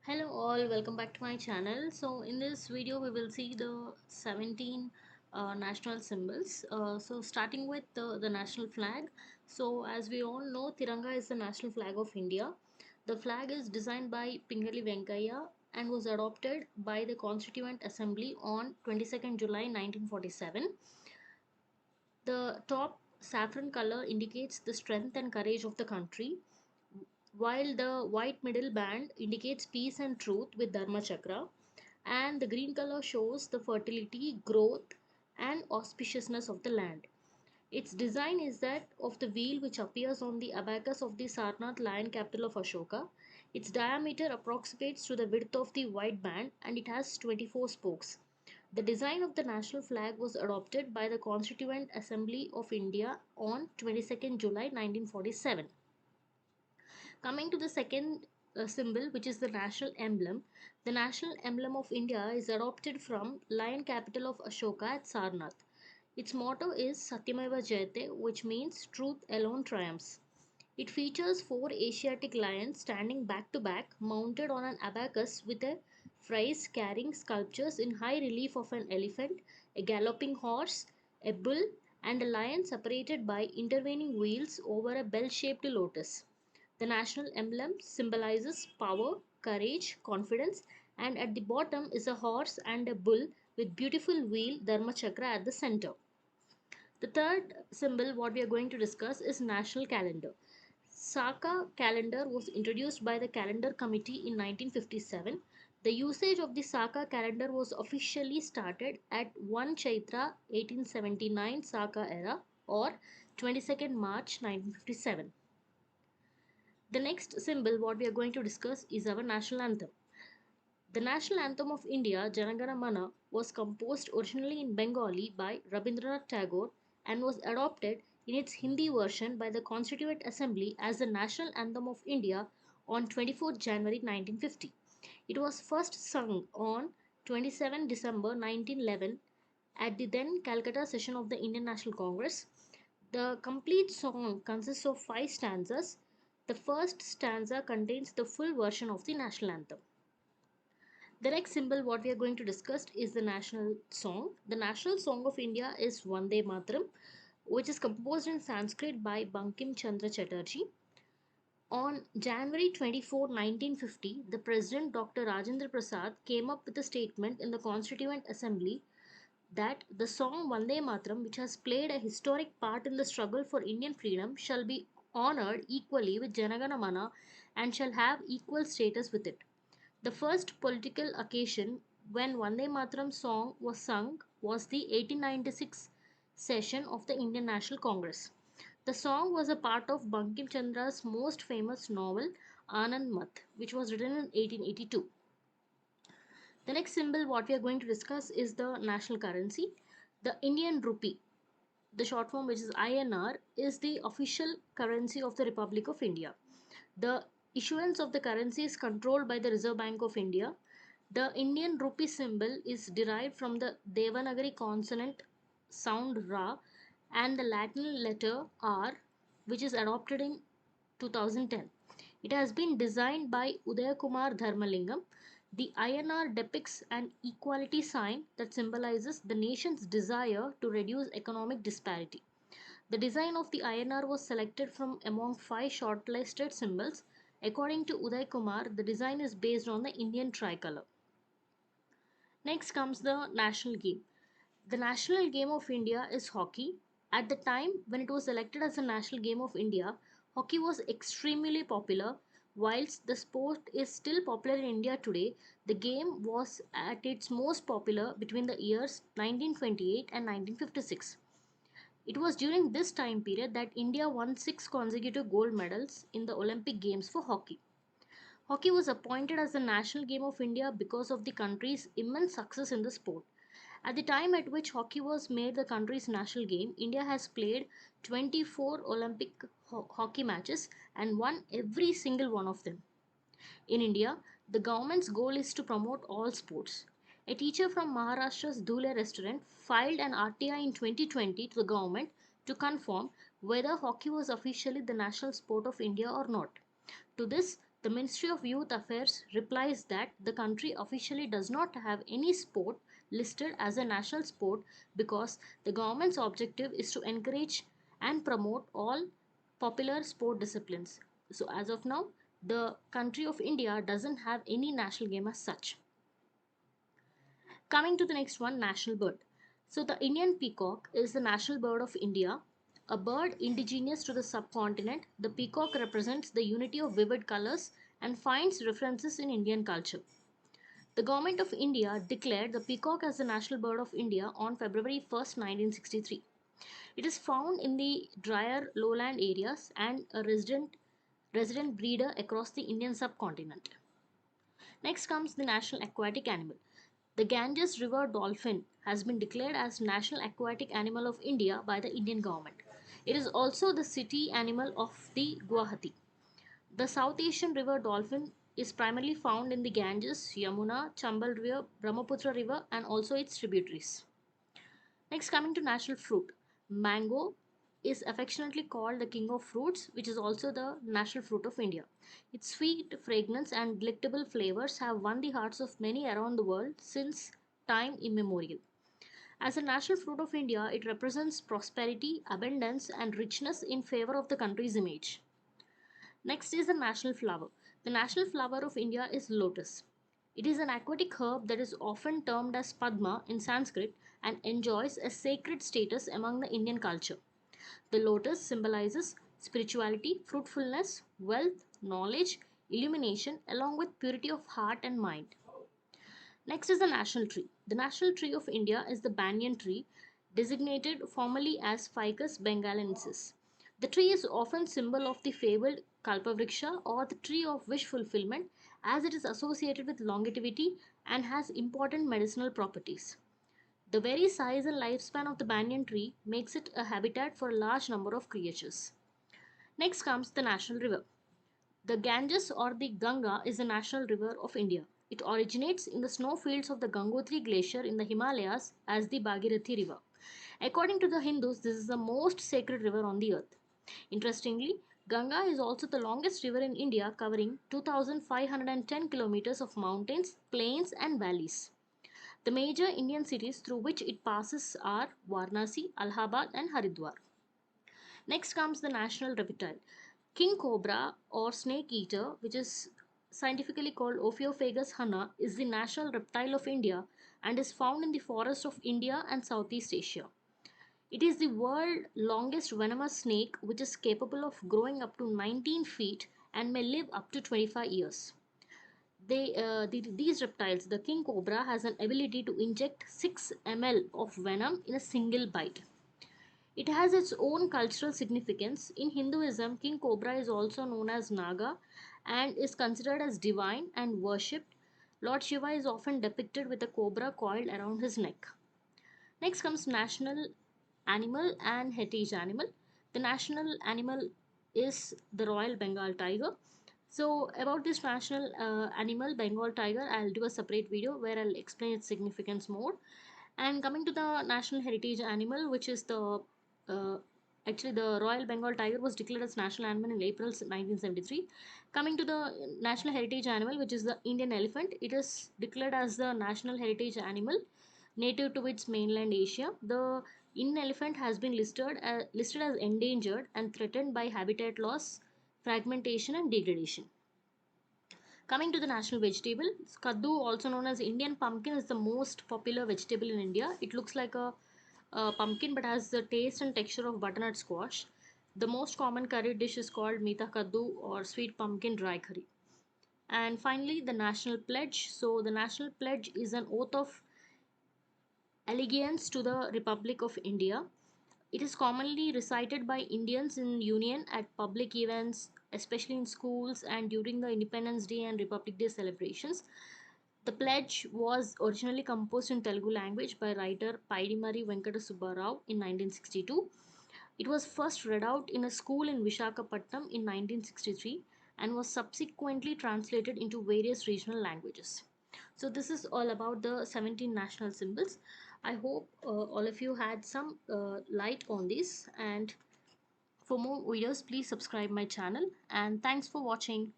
Hello all, welcome back to my channel. So in this video we will see the 17 national symbols. Starting with the national flag. So as we all know, Tiranga is the national flag of India. The flag is designed by Pingali Venkaiah and was adopted by the Constituent Assembly on 22nd July 1947. The top saffron color indicates the strength and courage of the country, while the white middle band indicates peace and truth with Dharma Chakra, and the green color shows the fertility, growth, and auspiciousness of the land. Its design is that of the wheel which appears on the abacus of the Sarnath lion capital of Ashoka. Its diameter approximates to the width of the white band and it has 24 spokes. The design of the national flag was adopted by the Constituent Assembly of India on 22nd July 1947. Coming to the second symbol, which is the national emblem. The national emblem of India is adopted from lion capital of Ashoka at Sarnath. Its motto is Satyameva Jayate, which means truth alone triumphs. It features four Asiatic lions standing back to back, mounted on an abacus with a frieze carrying sculptures in high relief of an elephant, a galloping horse, a bull, and a lion separated by intervening wheels over a bell shaped lotus. The national emblem symbolizes power, courage, confidence, and at the bottom is a horse and a bull with beautiful wheel Dharma Chakra at the center. The third symbol what we are going to discuss is national calendar. Saka calendar was introduced by the calendar committee in 1957. The usage of the Saka calendar was officially started at 1 Chaitra 1879 Saka era or 22nd March 1957. The next symbol what we are going to discuss is our national anthem. The national anthem of India, Janagana Mana, was composed originally in Bengali by Rabindranath Tagore and was adopted in its Hindi version by the Constituent Assembly as the national anthem of India on 24th January 1950. It was first sung on 27 December 1911 at the then Calcutta session of the Indian National Congress. The complete song consists of five stanzas. The first stanza contains the full version of the national anthem. The next symbol what we are going to discuss is the national song. The national song of India is Vande Mataram, which is composed in Sanskrit by Bankim Chandra Chatterjee. On January 24, 1950, the President Dr. Rajendra Prasad came up with a statement in the Constituent Assembly that the song Vande Mataram, which has played a historic part in the struggle for Indian freedom, shall be honored equally with Janagana Mana and shall have equal status with it. The first political occasion when Vande Mataram song was sung was the 1896 session of the Indian National Congress. The song was a part of Bankim Chandra's most famous novel Anand Math, which was written in 1882. The next symbol what we are going to discuss is the national currency. The Indian rupee, the short form which is INR, is the official currency of the Republic of India. The issuance of the currency is controlled by the Reserve Bank of India. The Indian rupee symbol is derived from the Devanagari consonant sound Ra and the Latin letter R, which is adopted in 2010. It has been designed by Udayakumar Dharmalingam. The INR depicts an equality sign that symbolizes the nation's desire to reduce economic disparity. The design of the INR was selected from among five shortlisted symbols. According to Uday Kumar, the design is based on the Indian tricolor. Next comes the national game. The national game of India is hockey. At the time when it was elected as the national game of India, hockey was extremely popular. Whilst the sport is still popular in India today, the game was at its most popular between the years 1928 and 1956. It was during this time period that India won six consecutive gold medals in the Olympic Games for hockey. Hockey was appointed as the national game of India because of the country's immense success in the sport. At the time at which hockey was made the country's national game, India has played 24 Olympic hockey matches and won every single one of them. In India, the government's goal is to promote all sports. A teacher from Maharashtra's Dhule restaurant filed an RTI in 2020 to the government to confirm whether hockey was officially the national sport of India or not. To this, The Ministry of Youth Affairs replies that the country officially does not have any sport listed as a national sport because the government's objective is to encourage and promote all popular sport disciplines. So, as of now, the country of India doesn't have any national game as such. Coming to the next one, national bird. So, the Indian peacock is the national bird of India. A bird indigenous to the subcontinent, the peacock represents the unity of vivid colors and finds references in Indian culture. The Government of India declared the peacock as the national bird of India on February 1st, 1963. It is found in the drier lowland areas and a resident breeder across the Indian subcontinent. Next comes the national aquatic animal. The Ganges River dolphin has been declared as National Aquatic Animal of India by the Indian government. It is also the city animal of the Guwahati. The South Asian river dolphin is primarily found in the Ganges, Yamuna, Chambal River, Brahmaputra River, and also its tributaries. Next, coming to national fruit. Mango is affectionately called the king of fruits, which is also the national fruit of India. Its sweet fragrance and delectable flavors have won the hearts of many around the world since time immemorial. As a national fruit of India, it represents prosperity, abundance, and richness in favor of the country's image. Next is the national flower. The national flower of India is lotus. It is an aquatic herb that is often termed as Padma in Sanskrit and enjoys a sacred status among the Indian culture. The lotus symbolizes spirituality, fruitfulness, wealth, knowledge, illumination, along with purity of heart and mind. Next is the national tree. The national tree of India is the banyan tree, designated formally as Ficus bengalensis. The tree is often symbol of the fabled Kalpavriksha or the tree of wish fulfillment as it is associated with longevity and has important medicinal properties. The very size and lifespan of the banyan tree makes it a habitat for a large number of creatures. Next comes the national river. The Ganges or the Ganga is the national river of India. It originates in the snowfields of the Gangotri Glacier in the Himalayas as the Bhagirathi River. According to the Hindus, this is the most sacred river on the earth. Interestingly, Ganga is also the longest river in India, covering 2,510 kilometers of mountains, plains, and valleys. The major Indian cities through which it passes are Varanasi, Allahabad, and Haridwar. Next comes the national reptile. King cobra or snake eater, which is scientifically called Ophiophagus hana, is the national reptile of India and is found in the forests of India and Southeast Asia. It is the world's longest venomous snake, which is capable of growing up to 19 feet and may live up to 25 years. These reptiles, the king cobra, has an ability to inject 6 ml of venom in a single bite. It has its own cultural significance. In Hinduism, King Cobra is also known as Naga and is considered as divine and worshipped. Lord Shiva is often depicted with a cobra coiled around his neck. Next comes national animal and heritage animal. The national animal is the Royal Bengal tiger. So about this national animal, Bengal tiger, I'll do a separate video where I'll explain its significance more. And coming to the national heritage animal, which is uh, actually the Royal Bengal tiger was declared as national animal in April 1973. Coming to the national heritage animal, which is the Indian elephant, it is declared as the national heritage animal native to its mainland Asia. The Indian elephant has been listed as endangered and threatened by habitat loss, fragmentation, and degradation. Coming to the national vegetable, kaddu, also known as Indian pumpkin, is the most popular vegetable in India. It looks like a pumpkin but has the taste and texture of butternut squash. The most common curry dish is called meetha kaddu or sweet pumpkin dry curry. And finally, the national pledge. So, the national pledge is an oath of allegiance to the Republic of India. It is commonly recited by Indians in Union at public events, especially in schools and during the Independence Day and Republic Day celebrations. The pledge was originally composed in Telugu language by writer Paidimari Venkata Subba Rao in 1962. It was first read out in a school in Vishakhapatnam in 1963 and was subsequently translated into various regional languages. So, this is all about the 17 national symbols. I hope all of you had some light on this. And for more videos, please subscribe my channel. And thanks for watching.